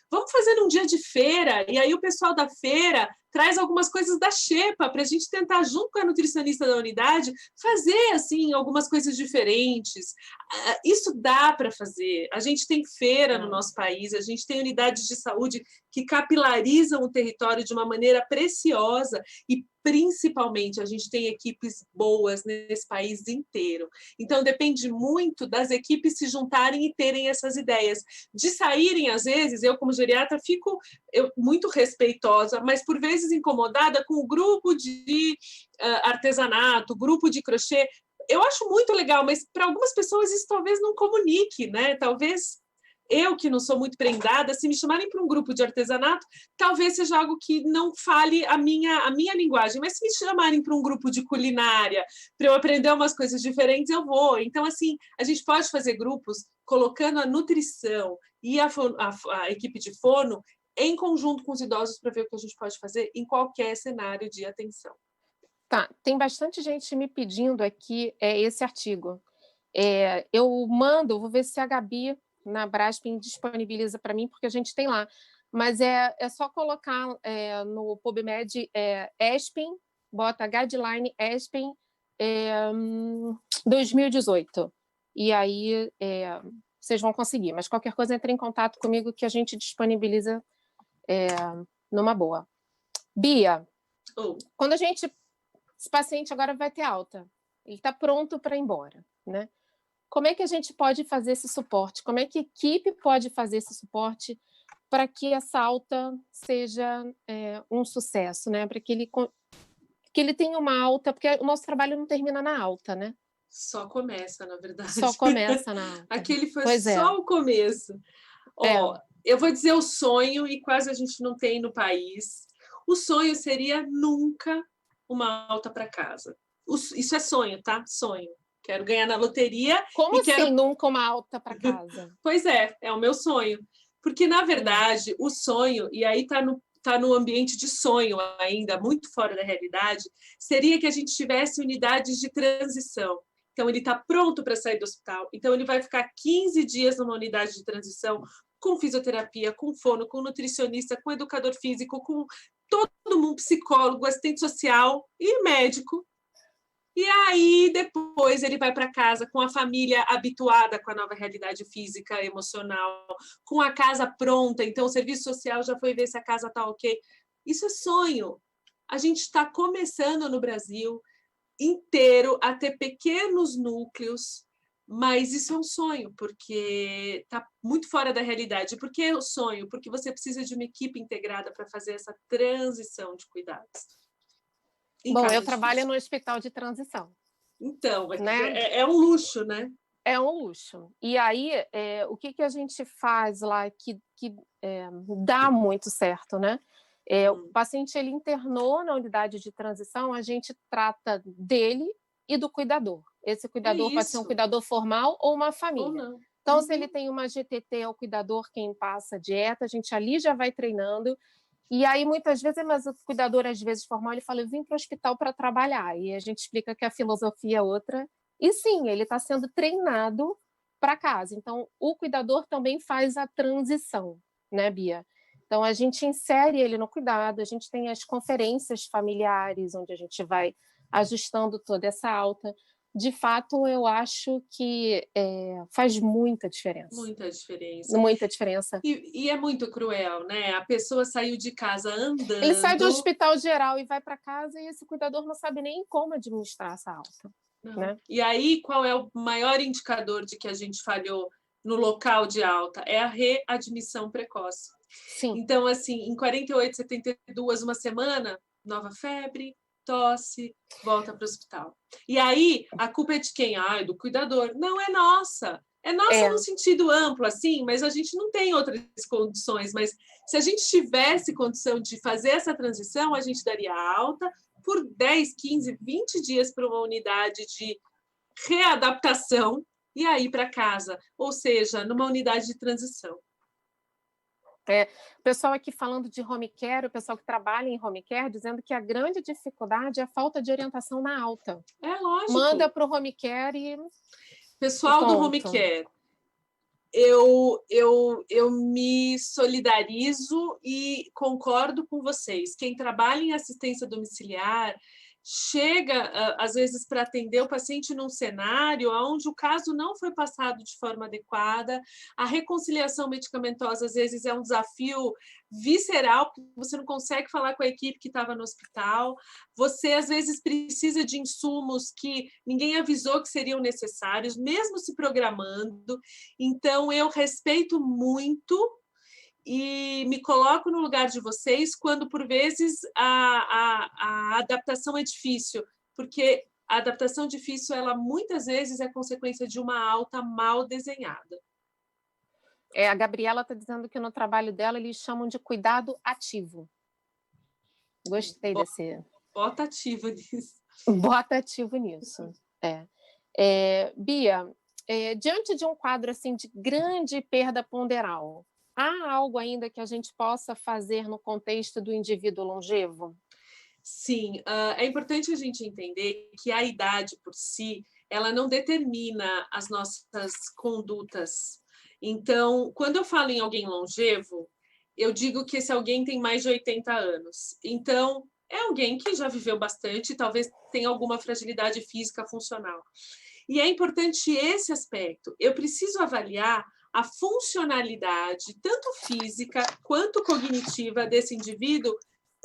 vamos fazer um dia de feira, e aí o pessoal da feira traz algumas coisas da xepa para a gente tentar, junto com a nutricionista da unidade, fazer assim algumas coisas diferentes. Isso dá para fazer. A gente tem feira no nosso país, a gente tem unidades de saúde que capilarizam o território de uma maneira preciosa e, principalmente, a gente tem equipes boas nesse país inteiro. Então, depende muito das equipes se juntarem e terem essas ideias. De saírem, às vezes, eu, como geriatra, fico muito respeitosa, mas, por vezes, incomodada com o grupo de artesanato, grupo de crochê. Eu acho muito legal, mas para algumas pessoas isso talvez não comunique, né? Talvez eu, que não sou muito prendada, se me chamarem para um grupo de artesanato, talvez seja algo que não fale a minha linguagem, mas se me chamarem para um grupo de culinária, para eu aprender umas coisas diferentes, eu vou. Então, assim, a gente pode fazer grupos colocando a nutrição e a equipe de fono em conjunto com os idosos para ver o que a gente pode fazer em qualquer cenário de atenção. Tá, tem bastante gente me pedindo aqui esse artigo. Eu mando, vou ver se a Gabi na Braskem disponibiliza para mim, porque a gente tem lá Mas é só colocar no PubMed ESPEN, bota Guideline ESPEN 2018. E aí vocês vão conseguir. Mas qualquer coisa, entre em contato comigo que a gente disponibiliza numa boa. Bia, quando esse paciente agora vai ter alta, ele está pronto para ir embora, né? Como é que a gente pode fazer esse suporte? Como é que a equipe pode fazer esse suporte para que essa alta seja um sucesso, né? Para que ele tenha uma alta, porque o nosso trabalho não termina na alta, né? Só começa, na verdade. Só começa na alta. Aquele foi só o começo. Eu vou dizer o sonho, e quase a gente não tem no país. O sonho seria nunca uma alta para casa. Isso é sonho, tá? Sonho. Quero ganhar na loteria. Como assim nunca uma alta para casa? Pois é o meu sonho. Porque, na verdade, o sonho, e aí está no ambiente de sonho ainda, muito fora da realidade, seria que a gente tivesse unidades de transição. Então, ele está pronto para sair do hospital. Então, ele vai ficar 15 dias numa unidade de transição, com fisioterapia, com fono, com nutricionista, com educador físico, com todo mundo, psicólogo, assistente social e médico. E aí, depois, ele vai para casa com a família habituada com a nova realidade física, emocional, com a casa pronta. Então, o serviço social já foi ver se a casa está ok. Isso é sonho. A gente está começando no Brasil inteiro a ter pequenos núcleos, mas isso é um sonho, porque está muito fora da realidade. Por que é o sonho? Porque você precisa de uma equipe integrada para fazer essa transição de cuidados. Bom, eu trabalho no hospital de transição. Então, né? É um luxo, né? É um luxo. E aí, o que a gente faz lá que dá muito certo, né? O paciente ele internou na unidade de transição, a gente trata dele e do cuidador. Esse cuidador pode ser um cuidador formal ou uma família. Então, se ele tem uma GTT, é o cuidador quem passa a dieta, a gente ali já vai treinando. E aí, muitas vezes, mas o cuidador, às vezes, formal, ele fala, eu vim para o hospital para trabalhar. E a gente explica que a filosofia é outra. E sim, ele está sendo treinado para casa. Então, o cuidador também faz a transição, né, Bia? Então, a gente insere ele no cuidado, a gente tem as conferências familiares, onde a gente vai ajustando toda essa alta. De fato, eu acho que faz muita diferença. Muita diferença. Muita diferença. E é muito cruel, né? A pessoa saiu de casa andando. Ele sai do hospital geral e vai para casa e esse cuidador não sabe nem como administrar essa alta. Né? E aí, qual é o maior indicador de que a gente falhou no local de alta? É a readmissão precoce. Sim. Então, assim, em 48, 72, uma semana, nova febre, tosse, volta para o hospital. E aí, a culpa é de quem? É do cuidador. Não, é nossa. É nossa no sentido amplo, assim, mas a gente não tem outras condições. Mas se a gente tivesse condição de fazer essa transição, a gente daria alta por 10, 15, 20 dias para uma unidade de readaptação e aí para casa, ou seja, numa unidade de transição. O pessoal aqui falando de home care, o pessoal que trabalha em home care, dizendo que a grande dificuldade é a falta de orientação na alta. É lógico. Manda para o home care e... Pessoal do home care, eu me solidarizo e concordo com vocês. Quem trabalha em assistência domiciliar chega, às vezes, para atender o paciente num cenário onde o caso não foi passado de forma adequada, a reconciliação medicamentosa, às vezes, é um desafio visceral, porque você não consegue falar com a equipe que estava no hospital, você, às vezes, precisa de insumos que ninguém avisou que seriam necessários, mesmo se programando. Então, eu respeito muito e me coloco no lugar de vocês quando, por vezes, a adaptação é difícil, porque a adaptação difícil, ela muitas vezes é consequência de uma alta mal desenhada. A Gabriela está dizendo que no trabalho dela eles chamam de cuidado ativo. Gostei desse... Bota ativo nisso. Bota ativo nisso. Bia, diante de um quadro assim de grande perda ponderal, há algo ainda que a gente possa fazer no contexto do indivíduo longevo? Sim, é importante a gente entender que a idade por si, ela não determina as nossas condutas. Então, quando eu falo em alguém longevo, eu digo que esse alguém tem mais de 80 anos. Então, é alguém que já viveu bastante, talvez tenha alguma fragilidade física funcional. E é importante esse aspecto. Eu preciso avaliar a funcionalidade, tanto física quanto cognitiva, desse indivíduo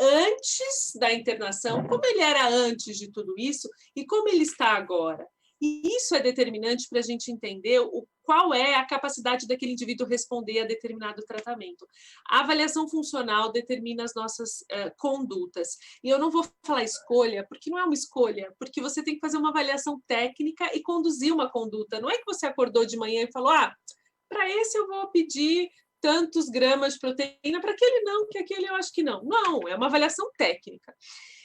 antes da internação, como ele era antes de tudo isso e como ele está agora. E isso é determinante para a gente entender qual é a capacidade daquele indivíduo responder a determinado tratamento. A avaliação funcional determina as nossas condutas. E eu não vou falar escolha, porque não é uma escolha, porque você tem que fazer uma avaliação técnica e conduzir uma conduta. Não é que você acordou de manhã e falou, para esse eu vou pedir tantos gramas de proteína, para aquele não, que aquele eu acho que não. Não, é uma avaliação técnica.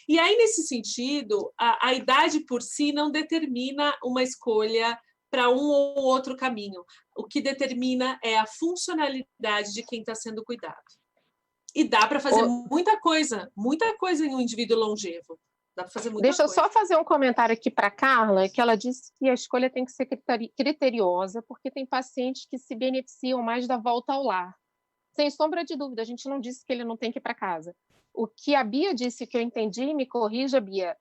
E aí, nesse sentido, a idade por si não determina uma escolha para um ou outro caminho. O que determina é a funcionalidade de quem está sendo cuidado. E dá para fazer muita coisa em um indivíduo longevo. Dá para fazer muita Deixa coisa. eu só fazer um comentário aqui para a Carla, que ela disse que a escolha tem que ser criteriosa, porque tem pacientes que se beneficiam mais da volta ao lar. Sem sombra de dúvida, a gente não disse que ele não tem que ir para casa. O que a Bia disse, que eu entendi, me corrija, Bia,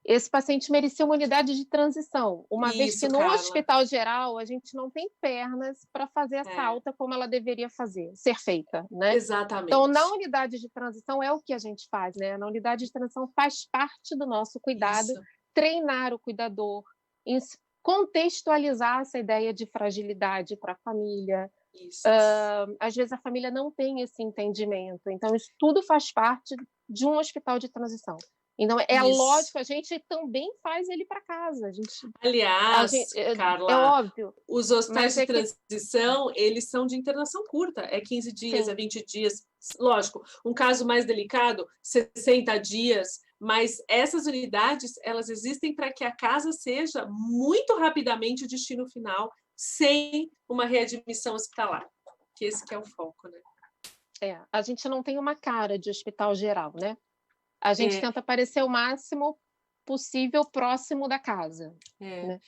esse paciente merecia uma unidade de transição, uma vez que no Carla. hospital geral a gente não tem pernas para fazer essa alta como ela deveria ser feita, né? Exatamente. Então, na unidade de transição é o que a gente faz, né? Na unidade de transição faz parte do nosso cuidado, treinar o cuidador, contextualizar essa ideia de fragilidade para a família. Às vezes a família não tem esse entendimento, então isso tudo faz parte de um hospital de transição. Então é lógico, a gente também faz ele para casa. Aliás, Carla, é óbvio. Os hospitais de transição, eles são de internação curta, é 15 dias, é 20 dias. Lógico, um caso mais delicado, 60 dias, mas essas unidades, elas existem para que a casa seja muito rapidamente o destino final, sem uma readmissão hospitalar, que esse que é o foco, né? A gente não tem uma cara de hospital geral, né? A gente tenta parecer o máximo possível próximo da casa. Né?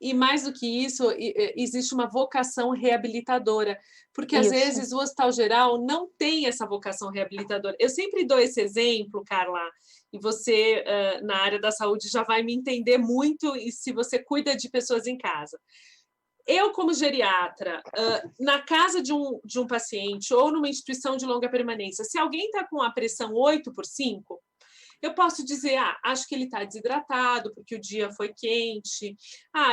E mais do que isso, existe uma vocação reabilitadora, porque às vezes o hospital geral não tem essa vocação reabilitadora. Eu sempre dou esse exemplo, Carla, e você, na área da saúde, já vai me entender muito, e se você cuida de pessoas em casa. Eu, como geriatra, na casa de um paciente ou numa instituição de longa permanência, se alguém está com a pressão 8/5, eu posso dizer, acho que ele está desidratado porque o dia foi quente.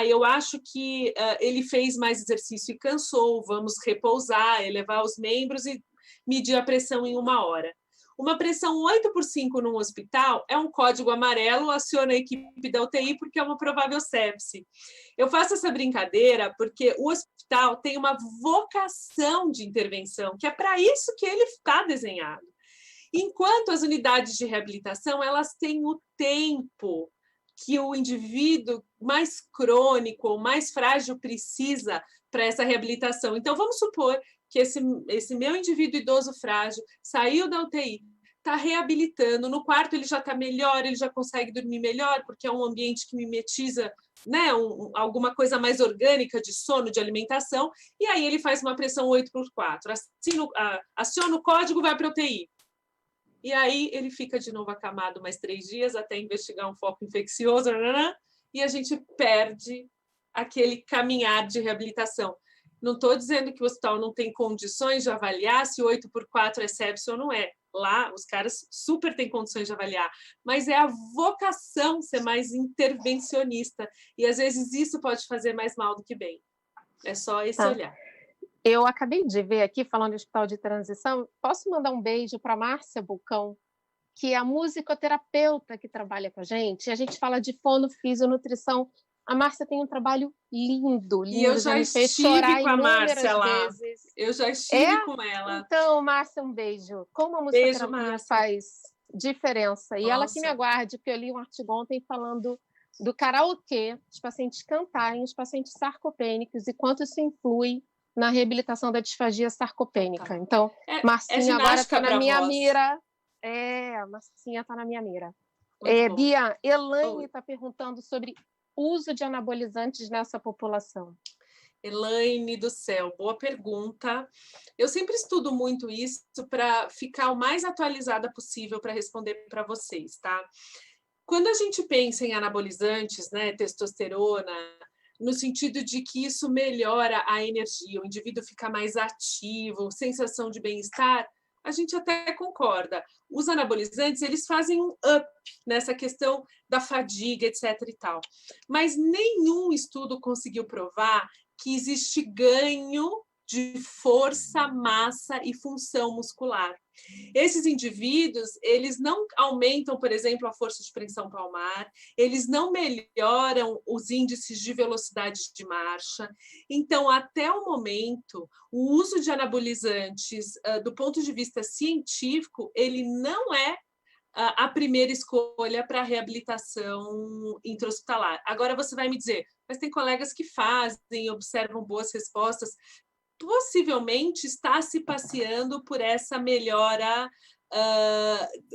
Eu acho que ele fez mais exercício e cansou, vamos repousar, elevar os membros e medir a pressão em 1 hora. Uma pressão 8/5 num hospital é um código amarelo, aciona a equipe da UTI porque é uma provável sepse. Eu faço essa brincadeira porque o hospital tem uma vocação de intervenção, que é para isso que ele está desenhado. Enquanto as unidades de reabilitação, elas têm o tempo que o indivíduo mais crônico ou mais frágil precisa para essa reabilitação. Então, vamos supor que esse meu indivíduo idoso frágil saiu da UTI, está reabilitando, no quarto ele já está melhor, ele já consegue dormir melhor, porque é um ambiente que mimetiza, né, alguma coisa mais orgânica de sono, de alimentação, e aí ele faz uma pressão 8/4. Aciona o código, vai para a UTI. E aí ele fica de novo acamado mais 3 dias até investigar um foco infeccioso, e a gente perde aquele caminhar de reabilitação. Não estou dizendo que o hospital não tem condições de avaliar se 8/4 é sepse ou não é. Lá, os caras super têm condições de avaliar, mas é a vocação ser mais intervencionista. E, às vezes, isso pode fazer mais mal do que bem. É só esse olhar. Eu acabei de ver aqui, falando de hospital de transição, posso mandar um beijo para a Márcia Bulcão, que é a musicoterapeuta que trabalha com a gente. A gente fala de fono, fisionutrição. A Márcia tem um trabalho lindo, lindo. E eu já estive com a Márcia lá. Eu já estive com ela. Então, Márcia, um beijo. Como a musicoterapia faz diferença. E ela que me aguarde, porque eu li um artigo ontem falando do karaokê, os pacientes cantarem, os pacientes sarcopênicos, e quanto isso influi na reabilitação da disfagia sarcopênica. Então, Marcinha agora está na minha mira. A Marcinha está na minha mira. Bia, Elaine está perguntando sobre uso de anabolizantes nessa população. Elaine do céu, boa pergunta. Eu sempre estudo muito isso para ficar o mais atualizada possível para responder para vocês, tá? Quando a gente pensa em anabolizantes, né, testosterona, no sentido de que isso melhora a energia, o indivíduo fica mais ativo, sensação de bem-estar, a gente até concorda. Os anabolizantes, eles fazem um up nessa questão da fadiga, etc. e tal. Mas nenhum estudo conseguiu provar que existe ganho de força, massa e função muscular. Esses indivíduos, eles não aumentam, por exemplo, a força de pressão palmar, eles não melhoram os índices de velocidade de marcha. Então, até o momento, o uso de anabolizantes, do ponto de vista científico, ele não é a primeira escolha para a reabilitação intra-hospitalar. Agora você vai me dizer, mas tem colegas que fazem, observam boas respostas. Possivelmente está se passeando por essa melhora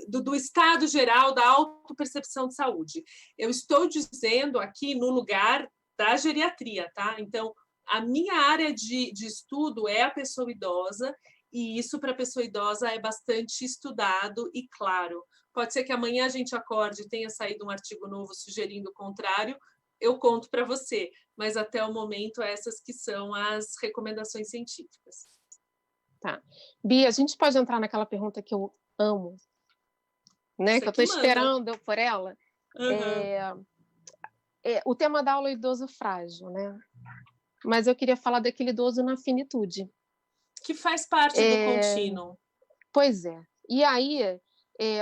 do estado geral da autopercepção de saúde. Eu estou dizendo aqui no lugar da geriatria, tá? Então, a minha área de estudo é a pessoa idosa, e isso para a pessoa idosa é bastante estudado e claro. Pode ser que amanhã a gente acorde e tenha saído um artigo novo sugerindo o contrário, eu conto para você, mas até o momento essas que são as recomendações científicas. Tá. Bia, a gente pode entrar naquela pergunta que eu amo, né? Que eu estou esperando por ela. Uhum. O tema da aula é idoso frágil, né? Mas eu queria falar daquele idoso na finitude. Que faz parte do contínuo. Pois é. E aí,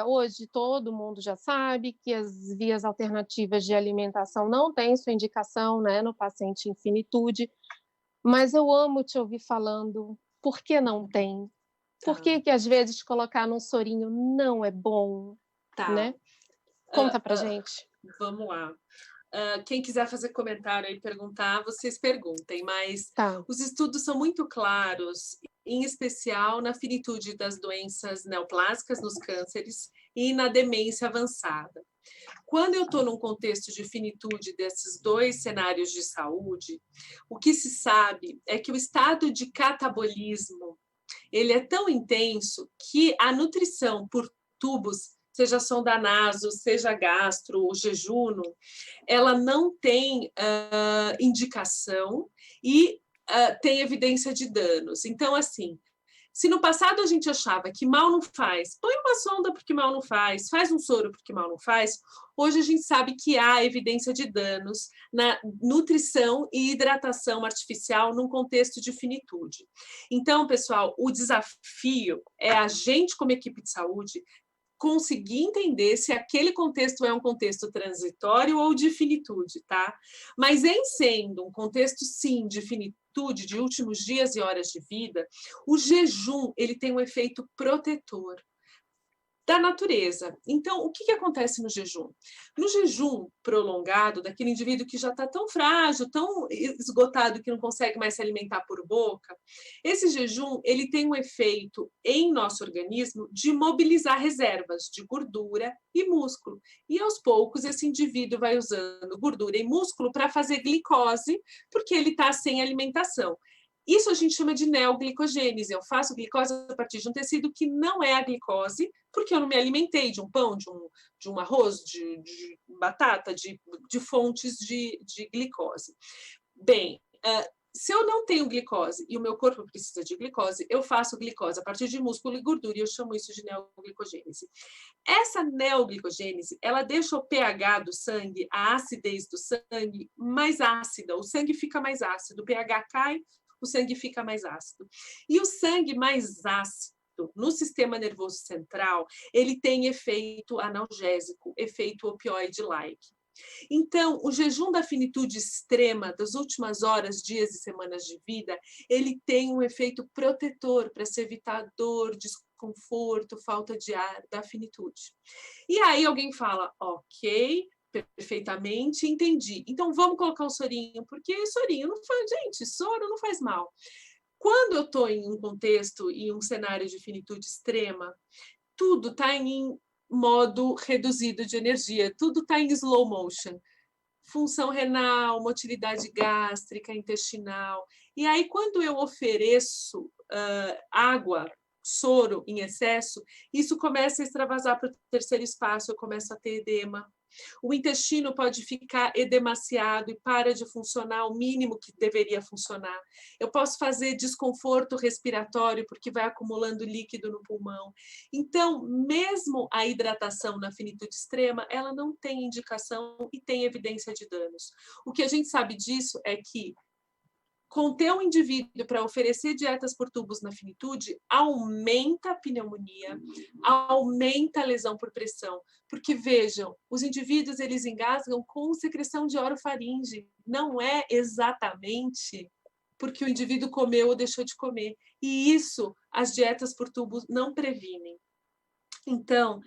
hoje todo mundo já sabe que as vias alternativas de alimentação não têm sua indicação, né, no paciente em finitude, mas eu amo te ouvir falando por que não tem. Por que às vezes colocar num sorinho não é bom, né? Conta pra gente. Vamos lá. Quem quiser fazer comentário e perguntar, vocês perguntem, mas os estudos são muito claros, em especial na finitude das doenças neoplásicas, nos cânceres e na demência avançada. Quando eu estou num contexto de finitude desses dois cenários de saúde, o que se sabe é que o estado de catabolismo ele é tão intenso que a nutrição por tubos, seja sonda naso, seja gastro, ou jejuno, ela não tem indicação e tem evidência de danos. Então, assim, se no passado a gente achava que mal não faz, põe uma sonda porque mal não faz um soro porque mal não faz, hoje a gente sabe que há evidência de danos na nutrição e hidratação artificial num contexto de finitude. Então, pessoal, o desafio é a gente, como equipe de saúde, conseguir entender se aquele contexto é um contexto transitório ou de finitude, tá? Mas em sendo um contexto, sim, de finitude, de últimos dias e horas de vida, o jejum, ele tem um efeito protetor da natureza. Então, o que acontece no jejum? No jejum prolongado, daquele indivíduo que já está tão frágil, tão esgotado que não consegue mais se alimentar por boca, esse jejum ele tem um efeito em nosso organismo de mobilizar reservas de gordura e músculo. E aos poucos esse indivíduo vai usando gordura e músculo para fazer glicose, porque ele está sem alimentação. Isso a gente chama de neoglicogênese. Eu faço glicose a partir de um tecido que não é a glicose, porque eu não me alimentei de um pão, de um arroz, de batata, de fontes de glicose. Bem, se eu não tenho glicose e o meu corpo precisa de glicose, eu faço glicose a partir de músculo e gordura, e eu chamo isso de neoglicogênese. Essa neoglicogênese, ela deixa o pH do sangue, a acidez do sangue, mais ácida. O sangue fica mais ácido, o pH cai, o sangue fica mais ácido. E o sangue mais ácido no sistema nervoso central, ele tem efeito analgésico, efeito opioide-like. Então, o jejum da finitude extrema das últimas horas, dias e semanas de vida, ele tem um efeito protetor para se evitar dor, desconforto, falta de ar da finitude. E aí alguém fala, ok, perfeitamente, entendi. Então, vamos colocar um sorinho, porque sorinho não faz, gente, soro não faz mal. Quando eu estou em um contexto, em um cenário de finitude extrema, tudo está em modo reduzido de energia, tudo está em slow motion. Função renal, motilidade gástrica, intestinal. E aí, quando eu ofereço água, soro em excesso, isso começa a extravasar para o terceiro espaço, eu começo a ter edema. O intestino pode ficar edemaciado e para de funcionar o mínimo que deveria funcionar. Eu posso fazer desconforto respiratório porque vai acumulando líquido no pulmão. Então, mesmo a hidratação na finitude extrema, ela não tem indicação e tem evidência de danos. O que a gente sabe disso é que conter um indivíduo para oferecer dietas por tubos na finitude aumenta a pneumonia, aumenta a lesão por pressão. Porque, vejam, os indivíduos eles engasgam com secreção de orofaringe. Não é exatamente porque o indivíduo comeu ou deixou de comer. E isso as dietas por tubos não previnem. Então,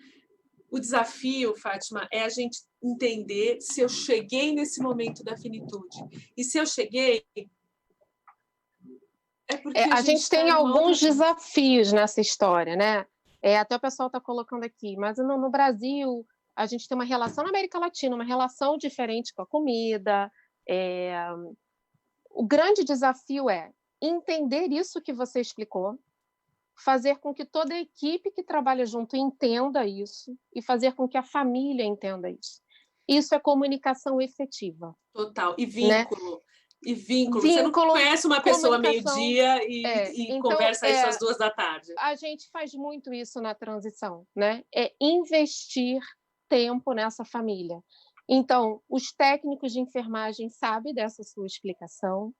o desafio, Fátima, é a gente entender se eu cheguei nesse momento da finitude. E se eu cheguei... a gente tem alguns desafios nessa história, né? Até o pessoal está colocando aqui, mas no Brasil a gente tem uma relação, na América Latina, uma relação diferente com a comida. O grande desafio é entender isso que você explicou, fazer com que toda a equipe que trabalha junto entenda isso e fazer com que a família entenda isso. Isso é comunicação efetiva. Total. E vínculo. Né? E vínculo. Você não conhece uma pessoa meio-dia e então, conversa isso às 2h. A gente faz muito isso na transição, né? É investir tempo nessa família. Então, os técnicos de enfermagem sabem dessa sua explicação.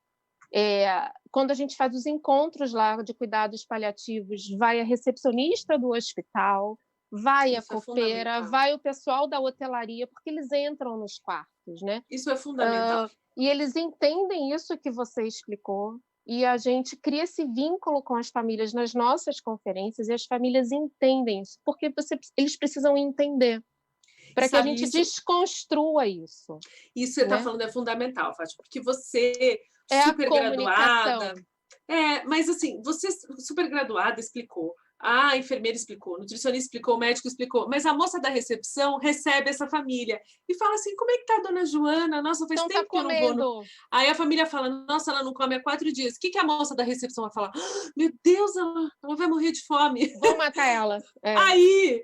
Quando a gente faz os encontros lá de cuidados paliativos, vai a recepcionista do hospital, vai a copeira, vai o pessoal da hotelaria, porque eles entram nos quartos, né? Isso é fundamental. E eles entendem isso que você explicou, e a gente cria esse vínculo com as famílias nas nossas conferências, e as famílias entendem isso, porque eles precisam entender, para que a gente desconstrua isso. Isso que você está falando é fundamental, Fátima, porque você, super graduada... mas assim, você super graduada explicou, a enfermeira explicou, o nutricionista explicou, o médico explicou, mas a moça da recepção recebe essa família e fala assim, como é que tá a dona Joana? Nossa, faz tempo que eu não vou. No... Aí a família fala, nossa, ela não come há 4 dias. O que a moça da recepção vai falar? Meu Deus, ela vai morrer de fome. Vou matar ela. Aí,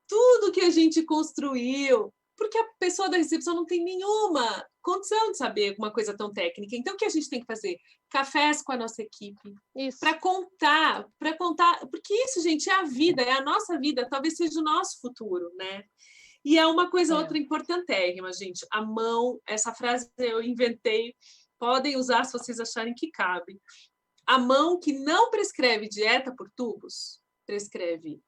tudo que a gente construiu, porque a pessoa da recepção não tem nenhuma condição de saber alguma coisa tão técnica. Então, o que a gente tem que fazer? Cafés com a nossa equipe. Para contar, porque isso, gente, é a vida, é a nossa vida, talvez seja o nosso futuro, né? E é uma coisa outra importantérrima, gente. A mão, essa frase eu inventei, podem usar se vocês acharem que cabe. A mão que não prescreve dieta por tubos, prescreve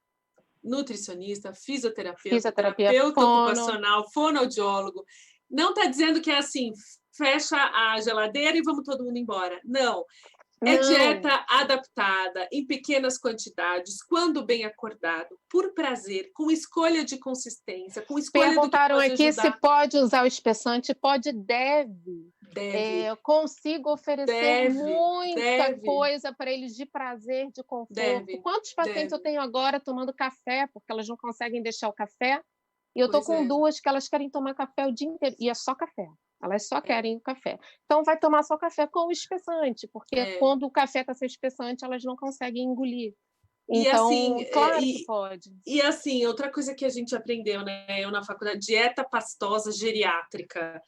nutricionista, fisioterapeuta, terapeuta ocupacional, fonoaudiólogo. Não está dizendo que é assim, fecha a geladeira e vamos todo mundo embora. Não. Dieta adaptada, em pequenas quantidades, quando bem acordado, por prazer, com escolha de consistência, com escolha Perguntaram do que pode aqui ajudar. Se pode usar o espessante. Pode, deve. Consigo oferecer muita coisa para eles de prazer, de conforto. Quantos pacientes eu tenho agora tomando café, porque elas não conseguem deixar o café? E eu estou com 2 que elas querem tomar café o dia inteiro. E é só café. Elas só querem o café. Então, vai tomar só café com o espessante, porque quando o café está sem espessante, elas não conseguem engolir. Então, assim, claro que pode. E assim, outra coisa que a gente aprendeu, né, eu na faculdade, dieta pastosa geriátrica.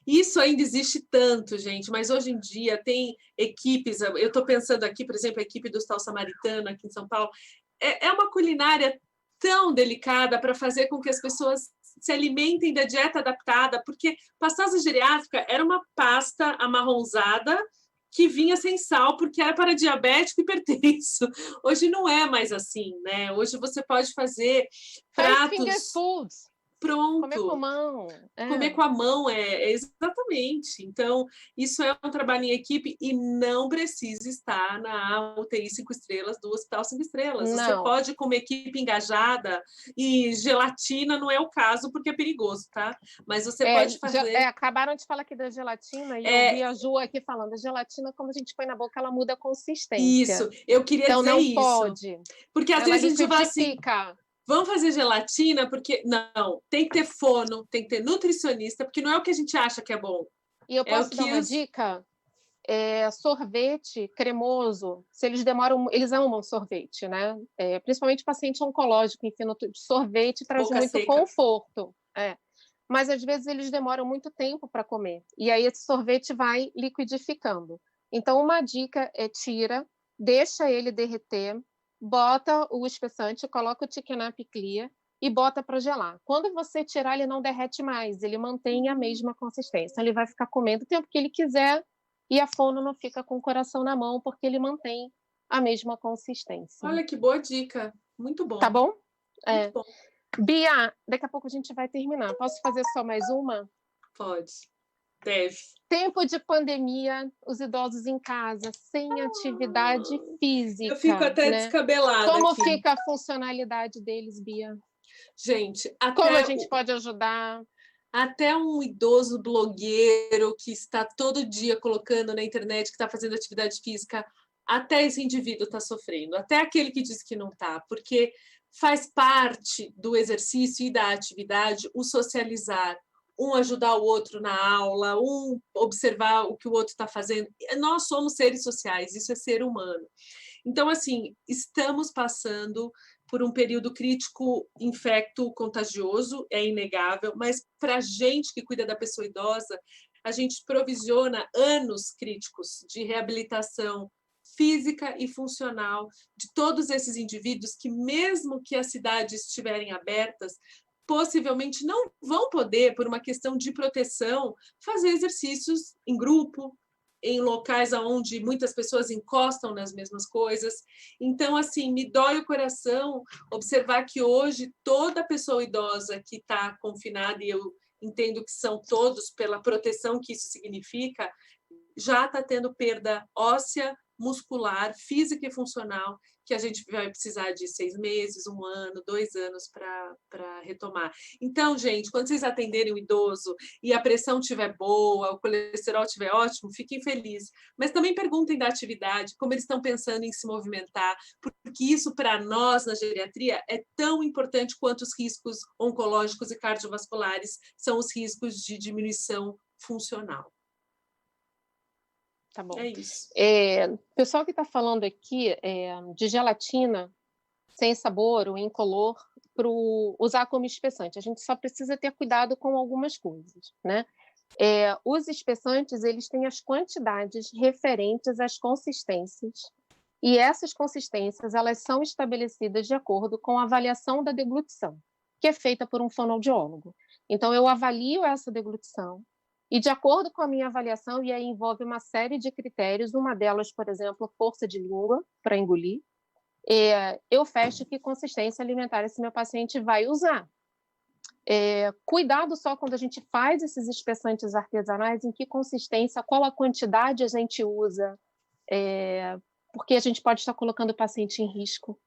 Isso ainda existe tanto, gente, mas hoje em dia tem equipes, eu estou pensando aqui, por exemplo, a equipe do Hostal Samaritano aqui em São Paulo, é uma culinária tão delicada para fazer com que as pessoas se alimentem da dieta adaptada, porque pastosa geriátrica era uma pasta amarronzada que vinha sem sal, porque era para diabético e hipertenso. Hoje não é mais assim, né? Hoje você pode fazer pratos... Finger foods. Pronto. Comer com a mão. Comer com a mão, exatamente. Então, isso é um trabalho em equipe e não precisa estar na UTI 5 estrelas do Hospital 5 estrelas. Não. Você pode, com uma equipe engajada, e gelatina não é o caso, porque é perigoso, tá? Mas você pode fazer... acabaram de falar aqui da gelatina, e eu vi a Ju aqui falando, a gelatina, quando a gente põe na boca, ela muda a consistência. Isso, eu queria dizer isso. Então, não pode. Porque às vezes a gente vai assim... Vamos fazer gelatina, porque... Não, tem que ter fono, tem que ter nutricionista, porque não é o que a gente acha que é bom. E eu posso dar uma dica? sorvete cremoso, se eles demoram, eles amam sorvete, né? Principalmente paciente oncológico, enfim, sorvete traz Boca muito seca. conforto. Mas às vezes eles demoram muito tempo para comer, e aí esse sorvete vai liquidificando. Então, uma dica é tira, deixa ele derreter, bota o espessante, coloca o Thickenap Clear e bota para gelar. Quando você tirar, ele não derrete mais, ele mantém a mesma consistência. Ele vai ficar comendo o tempo que ele quiser e a fono não fica com o coração na mão, porque ele mantém a mesma consistência. Olha que boa dica, muito bom. Tá bom? Muito bom. Bia, daqui a pouco a gente vai terminar. Posso fazer só mais uma? Pode. Deve. Tempo de pandemia, os idosos em casa, sem atividade física. Eu fico até descabelada. Como aqui. fica a funcionalidade deles, Bia? Gente, como a gente pode ajudar? Até um idoso blogueiro que está todo dia colocando na internet que está fazendo atividade física, até esse indivíduo está sofrendo. Até aquele que diz que não está, porque faz parte do exercício e da atividade o socializar, um ajudar o outro na aula, um observar o que o outro está fazendo. Nós somos seres sociais, isso é ser humano. Então, assim, estamos passando por um período crítico infecto-contagioso, é inegável, mas para a gente que cuida da pessoa idosa, a gente provisiona anos críticos de reabilitação física e funcional de todos esses indivíduos que, mesmo que as cidades estiverem abertas, possivelmente não vão poder, por uma questão de proteção, fazer exercícios em grupo, em locais onde muitas pessoas encostam nas mesmas coisas. Então, assim, me dói o coração observar que hoje toda pessoa idosa que está confinada, e eu entendo que são todos pela proteção que isso significa, já está tendo perda óssea, muscular, física e funcional, que a gente vai precisar de 6 meses, 1 ano, 2 anos para retomar. Então, gente, quando vocês atenderem o idoso e a pressão estiver boa, o colesterol estiver ótimo, fiquem felizes. Mas também perguntem da atividade, como eles estão pensando em se movimentar, porque isso, para nós, na geriatria, é tão importante quanto os riscos oncológicos e cardiovasculares são os riscos de diminuição funcional. Tá bom. É isso. O pessoal que está falando aqui de gelatina sem sabor ou incolor para usar como espessante. A gente só precisa ter cuidado com algumas coisas, né? Os espessantes, eles têm as quantidades referentes às consistências, e essas consistências, elas são estabelecidas de acordo com a avaliação da deglutição, que é feita por um fonoaudiólogo. Então, eu avalio essa deglutição, e de acordo com a minha avaliação, e aí envolve uma série de critérios, uma delas, por exemplo, força de língua para engolir, eu fecho que consistência alimentar esse meu paciente vai usar. Cuidado só quando a gente faz esses espessantes artesanais, em que consistência, qual a quantidade a gente usa, porque a gente pode estar colocando o paciente em risco.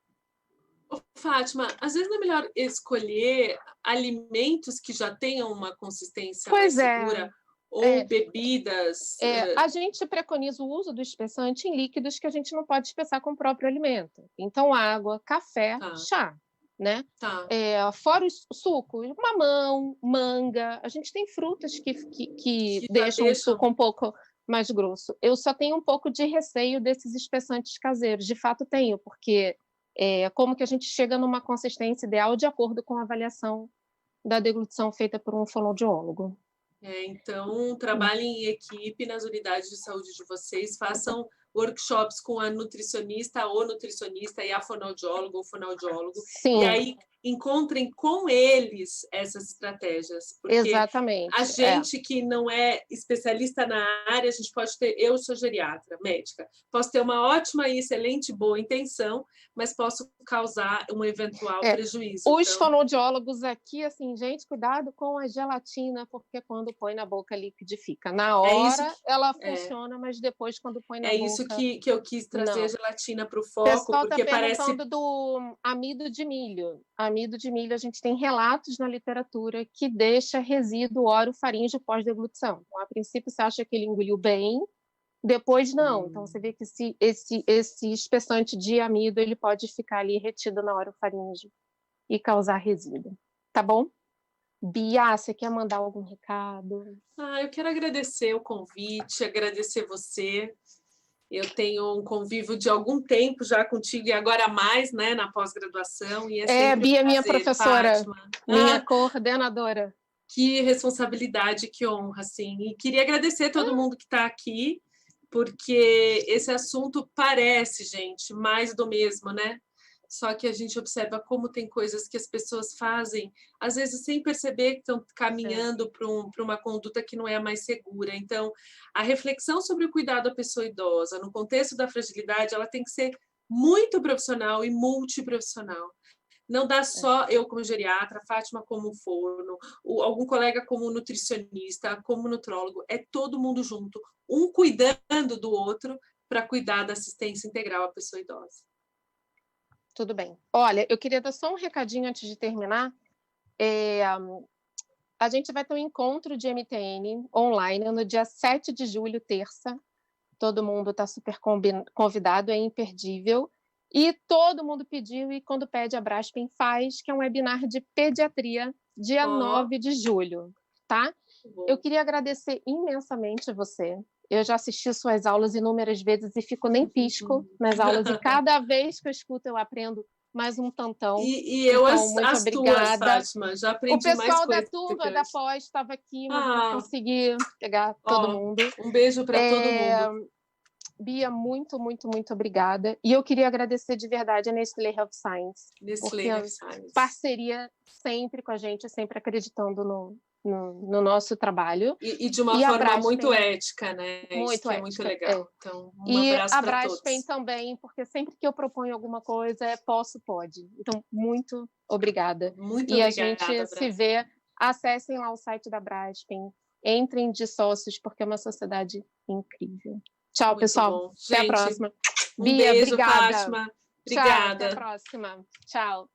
Fátima, às vezes não é melhor escolher alimentos que já tenham uma consistência mais segura, ou bebidas? A gente preconiza o uso do espessante em líquidos que a gente não pode espessar com o próprio alimento. Então, água, café, chá, né? Fora os sucos, mamão, manga. A gente tem frutas que deixam o suco um pouco mais grosso. Eu só tenho um pouco de receio desses espessantes caseiros. De fato, tenho, porque como que a gente chega numa consistência ideal de acordo com a avaliação da deglutição feita por um fonoaudiólogo. Então, trabalhem em equipe nas unidades de saúde de vocês, façam workshops com a nutricionista ou nutricionista e a fonoaudiólogo ou fonoaudiólogo. Sim. E aí encontrem com eles essas estratégias. Porque exatamente. A gente que não é especialista na área, a gente pode ter... Eu sou geriatra, médica. Posso ter uma ótima e excelente boa intenção, mas posso causar um eventual prejuízo. Os fonoaudiólogos aqui, assim, gente, cuidado com a gelatina, porque quando põe na boca liquidifica. Na hora ela funciona, mas depois quando põe na boca... É isso que eu quis trazer a gelatina para o foco, o pessoal porque tá perguntando do amido de milho. Amido de milho, a gente tem relatos na literatura que deixa resíduo orofaríngeo pós-deglutição. Então, a princípio, você acha que ele engoliu bem, depois não. Então, você vê que esse espessante de amido ele pode ficar ali retido na orofaringe e causar resíduo. Tá bom? Bia, você quer mandar algum recado? Eu quero agradecer o convite, agradecer você. Eu tenho um convívio de algum tempo já contigo, e agora mais, né, na pós-graduação. E sempre Bia, um prazer, minha professora, Fátima. minha coordenadora. Que responsabilidade, que honra, assim. E queria agradecer a todo mundo que está aqui, porque esse assunto parece, gente, mais do mesmo, né? Só que a gente observa como tem coisas que as pessoas fazem, às vezes sem perceber que estão caminhando para uma conduta que não é a mais segura. Então, a reflexão sobre o cuidado da pessoa idosa, no contexto da fragilidade, ela tem que ser muito profissional e multiprofissional. Não dá só eu como geriatra, Fátima como forno, algum colega como nutricionista, como nutrólogo, é todo mundo junto, um cuidando do outro para cuidar da assistência integral à pessoa idosa. Tudo bem. Olha, eu queria dar só um recadinho antes de terminar. A gente vai ter um encontro de MTN online no dia 7 de julho, terça. Todo mundo está super convidado, é imperdível. E todo mundo pediu, e quando pede, a Braskem faz, que é um webinar de pediatria, dia 9 de julho, tá? Eu queria agradecer imensamente você. Eu já assisti suas aulas inúmeras vezes e fico nem pisco nas aulas, e cada vez que eu escuto eu aprendo mais um tantão. E eu então, muito as obrigada. tuas, Fátima, já aprendi mais coisas. O pessoal da turma da pós estava aqui, mas não consegui pegar todo mundo. Um beijo para todo mundo. Bia, muito, muito, muito obrigada. E eu queria agradecer de verdade a Nestlé Health Science. Nestlé Health Science. Parceria sempre com a gente, sempre acreditando no nosso trabalho. E de uma forma muito ética, né? Muito Isso que ética, é muito legal. Então, um abraço a para todos. Braskem também, porque sempre que eu proponho alguma coisa, pode. Então, muito obrigada. Muito obrigada, a gente se vê. Acessem lá o site da Braskem. Entrem de sócios, porque é uma sociedade incrível. Tchau, muito pessoal. Bom. Até a próxima. Bia, beijo, obrigada. Fátima. Obrigada. Tchau, até a próxima. Tchau.